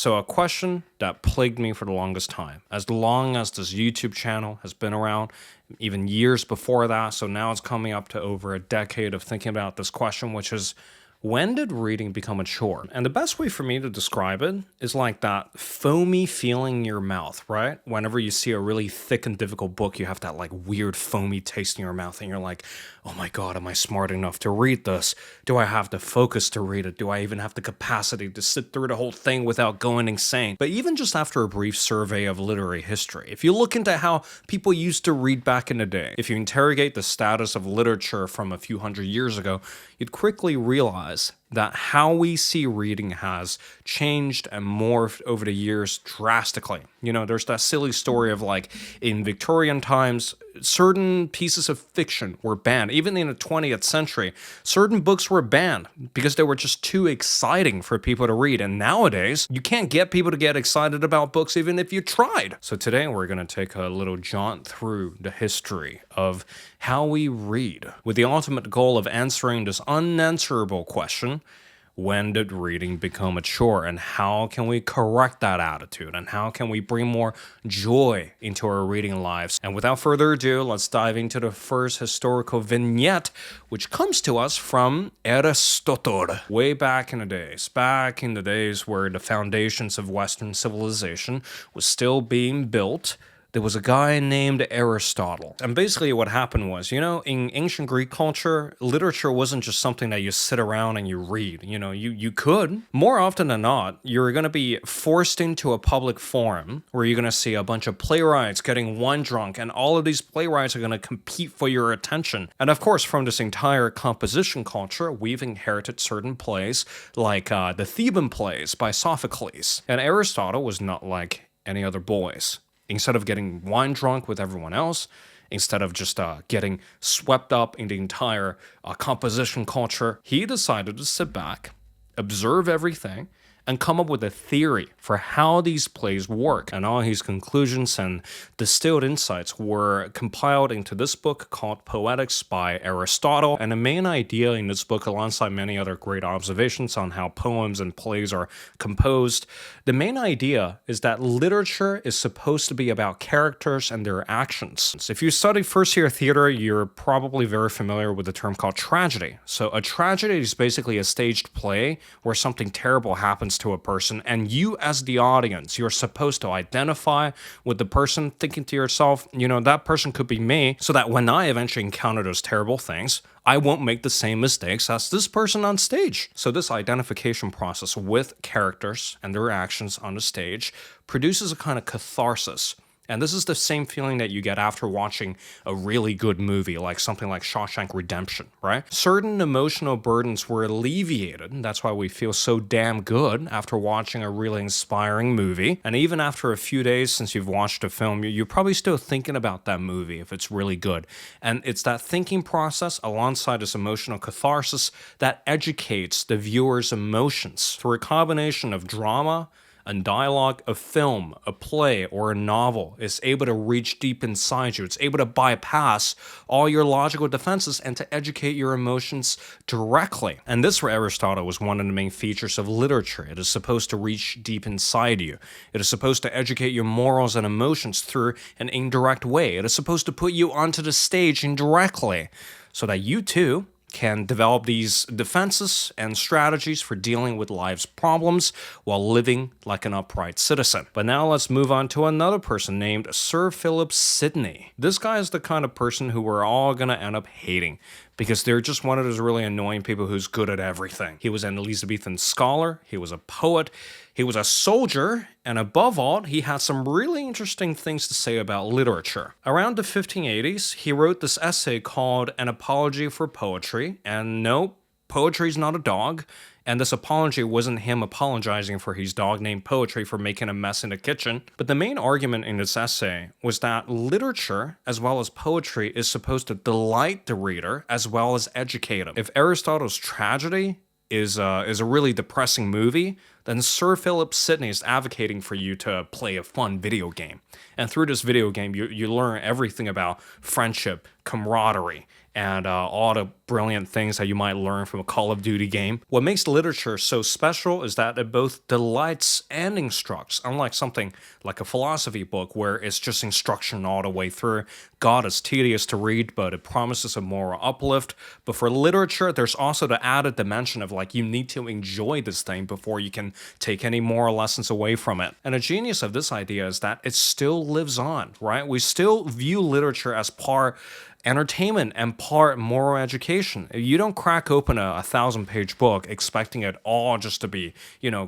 So a question that plagued me for the longest time, as long as this YouTube channel has been around, even years before that. So now it's coming up to over a decade of thinking about this question, which is, when did reading become a chore? And the best way for me to describe it is like that foamy feeling in your mouth, right? Whenever you see a really thick and difficult book, you have that like weird foamy taste in your mouth and you're like, oh my God, am I smart enough to read this? Do I have the focus to read it? Do I even have the capacity to sit through the whole thing without going insane? But even just after a brief survey of literary history, if you look into how people used to read back in the day, if you interrogate the status of literature from a few hundred years ago, you'd quickly realize that how we see reading has changed and morphed over the years drastically. You know, there's that silly story of like in Victorian times, certain pieces of fiction were banned. Even in the 20th century, certain books were banned because they were just too exciting for people to read. And nowadays, you can't get people to get excited about books even if you tried. So today we're going to take a little jaunt through the history of how we read, with the ultimate goal of answering this unanswerable question: when did reading become a chore, and how can we correct that attitude, and how can we bring more joy into our reading lives? And without further ado, let's dive into the first historical vignette, which comes to us from Aristotle. Way back in the days where the foundations of Western civilization was still being built, there was a guy named Aristotle. And basically what happened was, you know, in ancient Greek culture, literature wasn't just something that you sit around and you read. You know, you could. More often than not, you're going to be forced into a public forum where you're going to see a bunch of playwrights getting wine drunk, and all of these playwrights are going to compete for your attention. And of course, from this entire composition culture, we've inherited certain plays like the Theban plays by Sophocles. And Aristotle was not like any other boys. Instead of getting wine drunk with everyone else, instead of just getting swept up in the entire composition culture, he decided to sit back, observe everything, and come up with a theory for how these plays work. And all his conclusions and distilled insights were compiled into this book called Poetics by Aristotle. And the main idea in this book, alongside many other great observations on how poems and plays are composed, the main idea is that literature is supposed to be about characters and their actions. If you study first-year theater, you're probably very familiar with the term called tragedy. So a tragedy is basically a staged play where something terrible happens to a person, and you as the audience, you're supposed to identify with the person, thinking to yourself, you know, that person could be me, so that when I eventually encounter those terrible things, I won't make the same mistakes as this person on stage. So this identification process with characters and their actions on the stage produces a kind of catharsis. And this is the same feeling that you get after watching a really good movie, like something like Shawshank Redemption, right? Certain emotional burdens were alleviated, and that's why we feel so damn good after watching a really inspiring movie. And even after a few days since you've watched a film, you're probably still thinking about that movie if it's really good. And it's that thinking process alongside this emotional catharsis that educates the viewer's emotions through a combination of drama and dialogue. A film, a play, or a novel is able to reach deep inside you. It's able to bypass all your logical defenses and to educate your emotions directly. And this, for Aristotle, was one of the main features of literature. It is supposed to reach deep inside you. It is supposed to educate your morals and emotions through an indirect way. It is supposed to put you onto the stage indirectly so that you too can develop these defenses and strategies for dealing with life's problems while living like an upright citizen. But now let's move on to another person named Sir Philip Sidney. This guy is the kind of person who we're all gonna end up hating, because they're just one of those really annoying people who's good at everything. He was an Elizabethan scholar, he was a poet, he was a soldier, and above all, he had some really interesting things to say about literature. Around the 1580s, he wrote this essay called An Apology for Poetry, and no, poetry's not a dog. And this apology wasn't him apologizing for his dog named Poetry for making a mess in the kitchen. But the main argument in this essay was that literature, as well as poetry, is supposed to delight the reader as well as educate him. If Aristotle's tragedy is a really depressing movie, then Sir Philip Sidney is advocating for you to play a fun video game. And through this video game, you learn everything about friendship, camaraderie, and all the brilliant things that you might learn from a Call of Duty game. What makes literature so special is that it both delights and instructs, unlike something like a philosophy book where it's just instruction all the way through. God, is tedious to read, but it promises a moral uplift. But for literature, there's also the added dimension of like, you need to enjoy this thing before you can take any moral lessons away from it. And the genius of this idea is that it still lives on, right? We still view literature as part entertainment and part moral education. You don't crack open a 1,000-page book expecting it all just to be,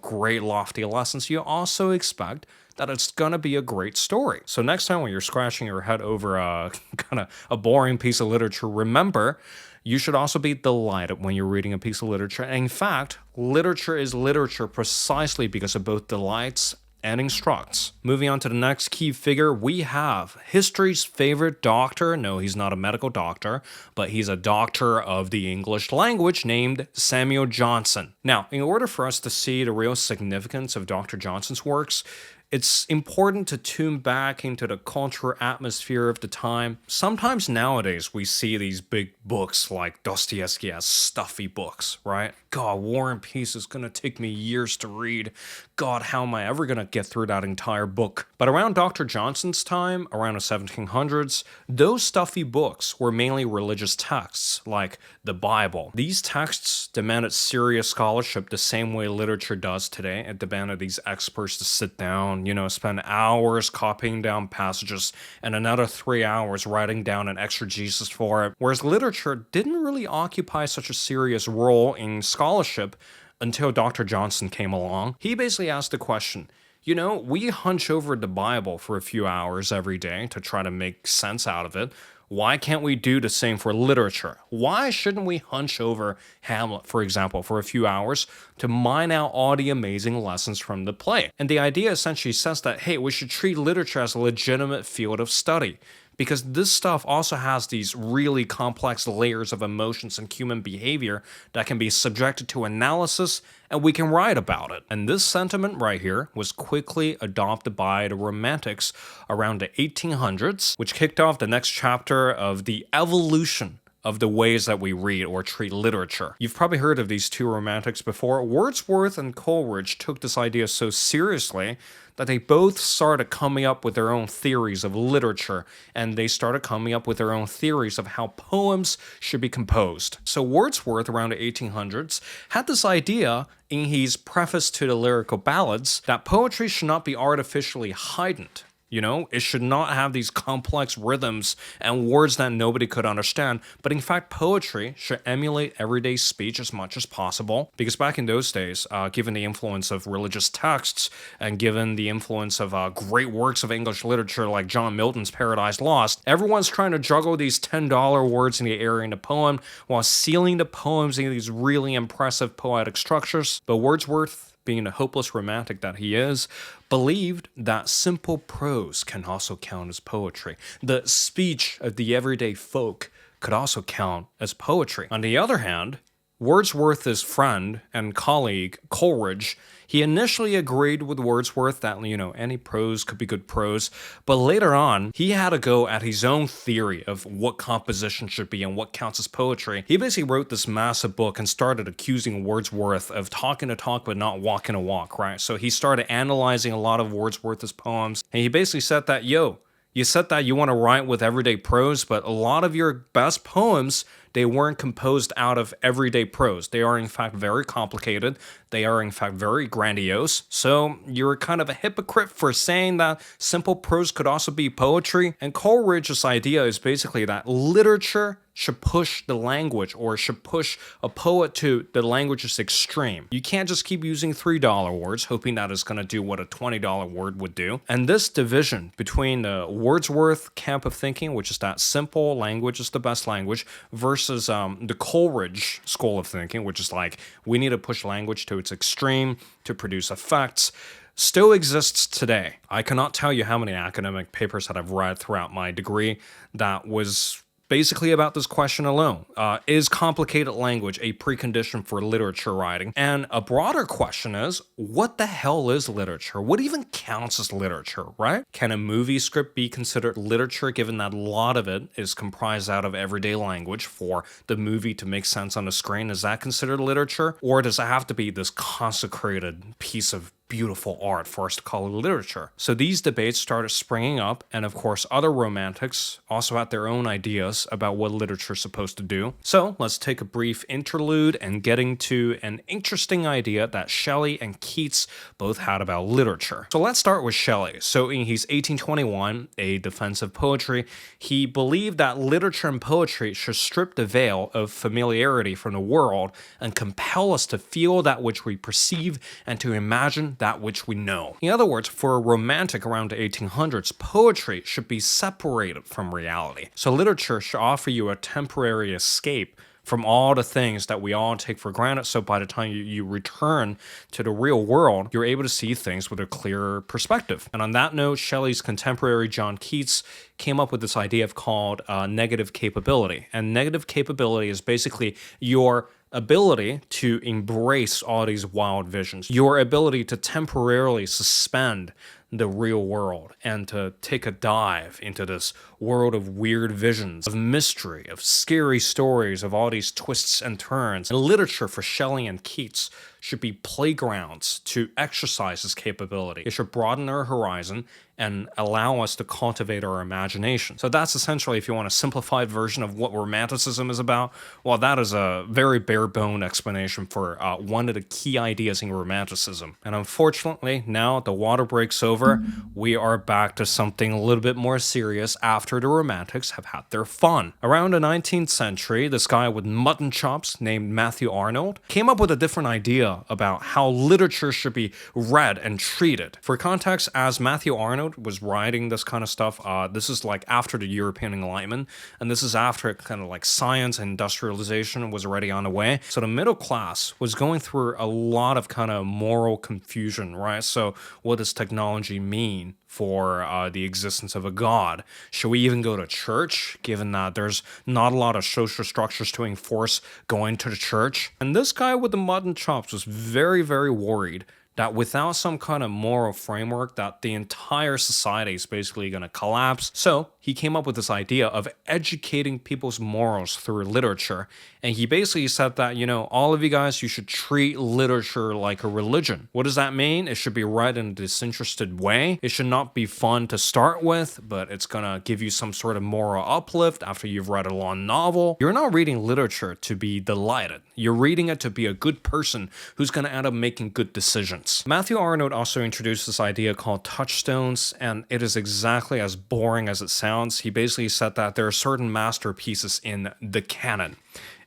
great lofty lessons. You also expect that it's gonna be a great story. So next time when you're scratching your head over a kind of a boring piece of literature, remember, you should also be delighted when you're reading a piece of literature. And in fact, literature is literature precisely because it both delights and instructs. Moving on to the next key figure, we have history's favorite doctor. No, he's not a medical doctor, but he's a doctor of the English language named Samuel Johnson. Now, in order for us to see the real significance of Dr. Johnson's works, it's important to tune back into the cultural atmosphere of the time. Sometimes nowadays we see these big books like Dostoevsky as stuffy books, right? God, War and Peace is gonna take me years to read. God, how am I ever gonna get through that entire book? But around Dr. Johnson's time, around the 1700s, those stuffy books were mainly religious texts, like the Bible. These texts demanded serious scholarship the same way literature does today. It demanded these experts to sit down, spend hours copying down passages and another 3 hours writing down an exegesis for it. Whereas literature didn't really occupy such a serious role in scholarship until Dr. Johnson came along. He basically asked the question, we hunch over the Bible for a few hours every day to try to make sense out of it. Why can't we do the same for literature? Why shouldn't we hunch over Hamlet, for example, for a few hours to mine out all the amazing lessons from the play? And the idea essentially says that, hey, we should treat literature as a legitimate field of study, because this stuff also has these really complex layers of emotions and human behavior that can be subjected to analysis, and we can write about it. And this sentiment right here was quickly adopted by the Romantics around the 1800s, which kicked off the next chapter of the evolution of the ways that we read or treat literature. You've probably heard of these two Romantics before. Wordsworth and Coleridge took this idea so seriously that they both started coming up with their own theories of literature, and they started coming up with their own theories of how poems should be composed. So Wordsworth, around the 1800s, had this idea in his preface to the lyrical ballads that poetry should not be artificially heightened. It should not have these complex rhythms and words that nobody could understand, but in fact, poetry should emulate everyday speech as much as possible. Because back in those days, given the influence of religious texts and given the influence of great works of English literature like John Milton's Paradise Lost, everyone's trying to juggle these $10 words in the air in the poem while sealing the poems in these really impressive poetic structures. But Wordsworth, being the hopeless romantic that he is, believed that simple prose can also count as poetry. The speech of the everyday folk could also count as poetry. On the other hand, Wordsworth's friend and colleague, Coleridge, he initially agreed with Wordsworth that, any prose could be good prose, but later on, he had a go at his own theory of what composition should be and what counts as poetry. He basically wrote this massive book and started accusing Wordsworth of talking a talk but not walking a walk, right? So he started analyzing a lot of Wordsworth's poems, and he basically said that, you said that you want to write with everyday prose, but a lot of your best poems, they weren't composed out of everyday prose. They are in fact very complicated. They are in fact very grandiose. So you're kind of a hypocrite for saying that simple prose could also be poetry. And Coleridge's idea is basically that literature should push the language, or should push a poet to the language's extreme. You can't just keep using $3 words, hoping that it's going to do what a $20 word would do. And this division between the Wordsworth camp of thinking, which is that simple language is the best language, versus the Coleridge school of thinking, which is like, we need to push language to its extreme to produce effects, still exists today. I cannot tell you how many academic papers that I've read throughout my degree that was basically about this question alone. Is complicated language a precondition for literature writing? And a broader question is, what the hell is literature? What even counts as literature, right? Can a movie script be considered literature given that a lot of it is comprised out of everyday language for the movie to make sense on the screen? Is that considered literature? Or does it have to be this consecrated piece of beautiful art for us to call it literature? So these debates started springing up, and of course other romantics also had their own ideas about what literature is supposed to do. So let's take a brief interlude and getting to an interesting idea that Shelley and Keats both had about literature. So let's start with Shelley. So in his 1821, A Defense of Poetry, he believed that literature and poetry should strip the veil of familiarity from the world and compel us to feel that which we perceive and to imagine that which we know. In other words, for a romantic around the 1800s, poetry should be separated from reality. So literature should offer you a temporary escape from all the things that we all take for granted. So by the time you return to the real world, you're able to see things with a clearer perspective. And on that note, Shelley's contemporary John Keats came up with this idea called negative capability. And negative capability is basically your ability to embrace all these wild visions, your ability to temporarily suspend the real world and to take a dive into this world of weird visions, of mystery, of scary stories, of all these twists and turns. And literature for Shelley and Keats should be playgrounds to exercise this capability. It should broaden our horizon and allow us to cultivate our imagination. So that's essentially, if you want a simplified version of what romanticism is about, well, that is a very bare-bone explanation for one of the key ideas in romanticism. And unfortunately, now the water breaks over, we are back to something a little bit more serious after the romantics have had their fun. Around the 19th century, this guy with mutton chops named Matthew Arnold came up with a different idea about how literature should be read and treated. For context, as Matthew Arnold was writing this kind of stuff, this is like after the European Enlightenment, and this is after kind of like science and industrialization was already on the way. So the middle class was going through a lot of kind of moral confusion, right? So what does technology mean for the existence of a god? Should we even go to church, given that there's not a lot of social structures to enforce going to the church? And this guy with the mutton chops was very, very worried that without some kind of moral framework, that the entire society is basically going to collapse. So he came up with this idea of educating people's morals through literature. And he basically said that, all of you guys, you should treat literature like a religion. What does that mean? It should be read in a disinterested way. It should not be fun to start with, but it's going to give you some sort of moral uplift after you've read a long novel. You're not reading literature to be delighted. You're reading it to be a good person who's going to end up making good decisions. Matthew Arnold also introduced this idea called touchstones, and it is exactly as boring as it sounds. He basically said that there are certain masterpieces in the canon,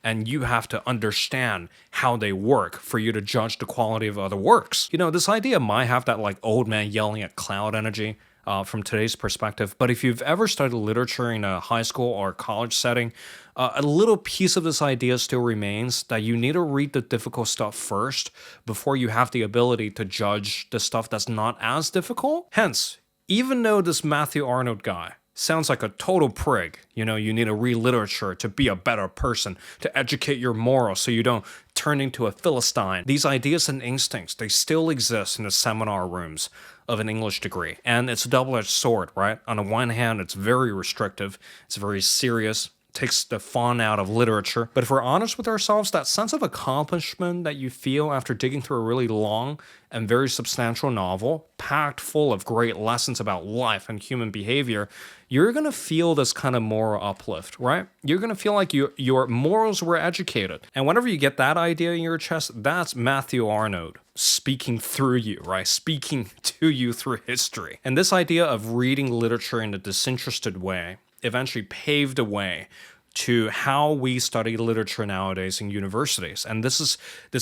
and you have to understand how they work for you to judge the quality of other works. This idea might have that like old man yelling at cloud energy from today's perspective, but if you've ever studied literature in a high school or college setting, a little piece of this idea still remains that you need to read the difficult stuff first before you have the ability to judge the stuff that's not as difficult. Hence, even though this Matthew Arnold guy sounds like a total prig, you need to read literature to be a better person, to educate your morals so you don't turn into a Philistine. These ideas and instincts, they still exist in the seminar rooms of an English degree. And it's a double-edged sword, right? On the one hand, it's very restrictive, it's very serious, takes the fun out of literature. But if we're honest with ourselves, that sense of accomplishment that you feel after digging through a really long and very substantial novel, packed full of great lessons about life and human behavior, you're going to feel this kind of moral uplift, right? You're going to feel like your morals were educated. And whenever you get that idea in your chest, that's Matthew Arnold speaking through you, right? Speaking to you through history. And this idea of reading literature in a disinterested way eventually paved the way to how we study literature nowadays in universities. And this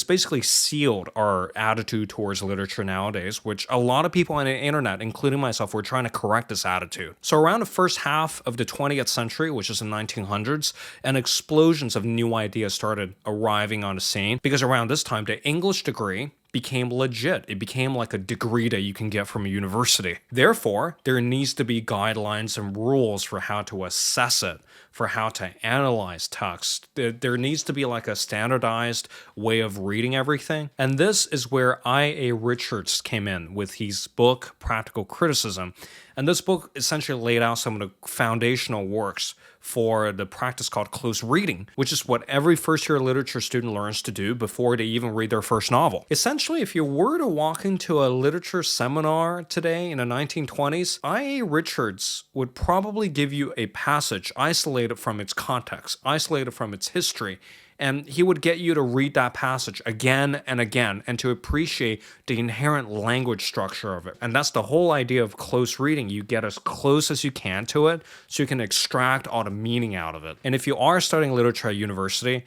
basically sealed our attitude towards literature nowadays, which a lot of people on the internet, including myself, were trying to correct this attitude. So around the first half of the 20th century, which is the 1900s, an explosions of new ideas started arriving on the scene, because around this time, the English degree became legit. It became like a degree that you can get from a university. Therefore, there needs to be guidelines and rules for how to assess it, for how to analyze text. There needs to be like a standardized way of reading everything. And this is where I.A. Richards came in with his book, Practical Criticism. And this book essentially laid out some of the foundational works for the practice called close reading, which is what every first-year literature student learns to do before they even read their first novel. Essentially, if you were to walk into a literature seminar today in the 1920s, I.A. Richards would probably give you a passage isolated from its context, isolated from its history, and he would get you to read that passage again and again and to appreciate the inherent language structure of it. And that's the whole idea of close reading. You get as close as you can to it so you can extract all the meaning out of it. And if you are studying literature at university,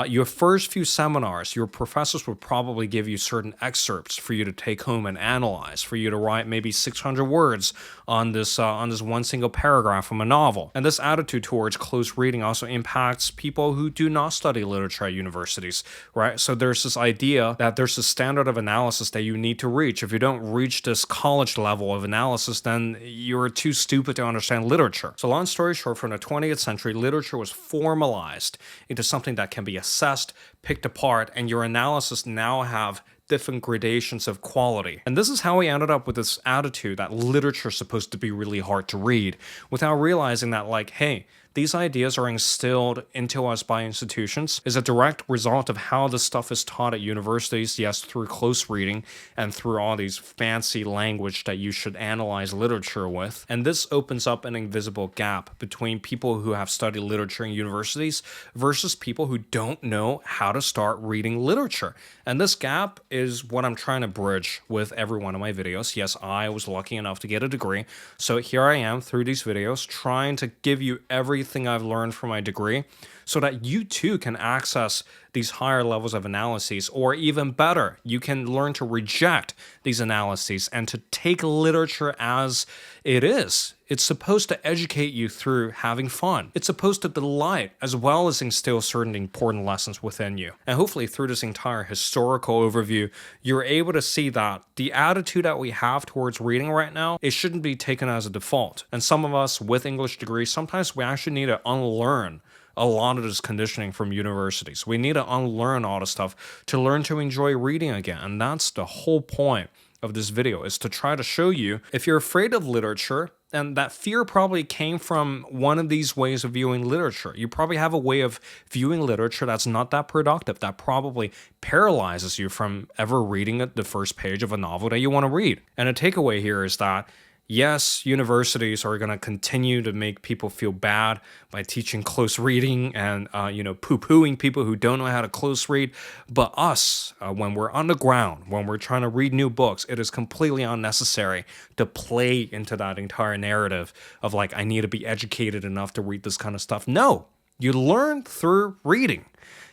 your first few seminars, your professors would probably give you certain excerpts for you to take home and analyze, for you to write maybe 600 words on this one single paragraph from a novel. And this attitude towards close reading also impacts people who do not study literature at universities, right? So there's this idea that there's a standard of analysis that you need to reach. If you don't reach this college level of analysis, then you're too stupid to understand literature. So long story short, from the 20th century, literature was formalized into something that can be assessed, picked apart, and your analysis now have different gradations of quality. And this is how we ended up with this attitude that literature is supposed to be really hard to read, without realizing that, like, hey, these ideas are instilled into us by institutions, is a direct result of how this stuff is taught at universities, yes, through close reading and through all these fancy language that you should analyze literature with. And this opens up an invisible gap between people who have studied literature in universities versus people who don't know how to start reading literature. And this gap is what I'm trying to bridge with every one of my videos. Yes, I was lucky enough to get a degree, so here I am through these videos trying to give you everything I've learned from my degree so that you too can access these higher levels of analyses, or even better, you can learn to reject these analyses and to take literature as it is. It's supposed to educate you through having fun. It's supposed to delight as well as instill certain important lessons within you. And hopefully through this entire historical overview, you're able to see that the attitude that we have towards reading right now, it shouldn't be taken as a default. And some of us with English degrees, sometimes we actually need to unlearn a lot of this conditioning from universities. We need to unlearn all the stuff to learn to enjoy reading again. And that's the whole point of this video, is to try to show you, if you're afraid of literature, and that fear probably came from one of these ways of viewing literature. You probably have a way of viewing literature that's not that productive, that probably paralyzes you from ever reading the first page of a novel that you want to read. And a takeaway here is that yes, universities are going to continue to make people feel bad by teaching close reading and, poo-pooing people who don't know how to close read. But us, when we're on the ground, when we're trying to read new books, it is completely unnecessary to play into that entire narrative of like, I need to be educated enough to read this kind of stuff. No, you learn through reading.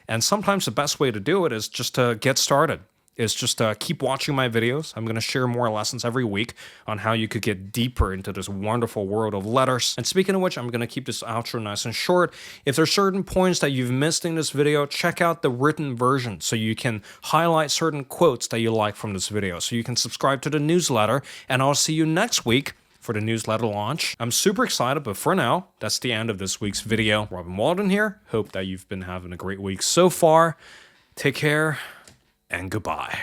And sometimes the best way to do it is just to get started. Is just keep watching my videos. I'm going to share more lessons every week on how you could get deeper into this wonderful world of letters. And speaking of which, I'm going to keep this outro nice and short. If there's certain points that you've missed in this video, check out the written version so you can highlight certain quotes that you like from this video. So you can subscribe to the newsletter, and I'll see you next week for the newsletter launch. I'm super excited, but for now, that's the end of this week's video. Robin Waldun here. Hope that you've been having a great week so far. Take care. And goodbye.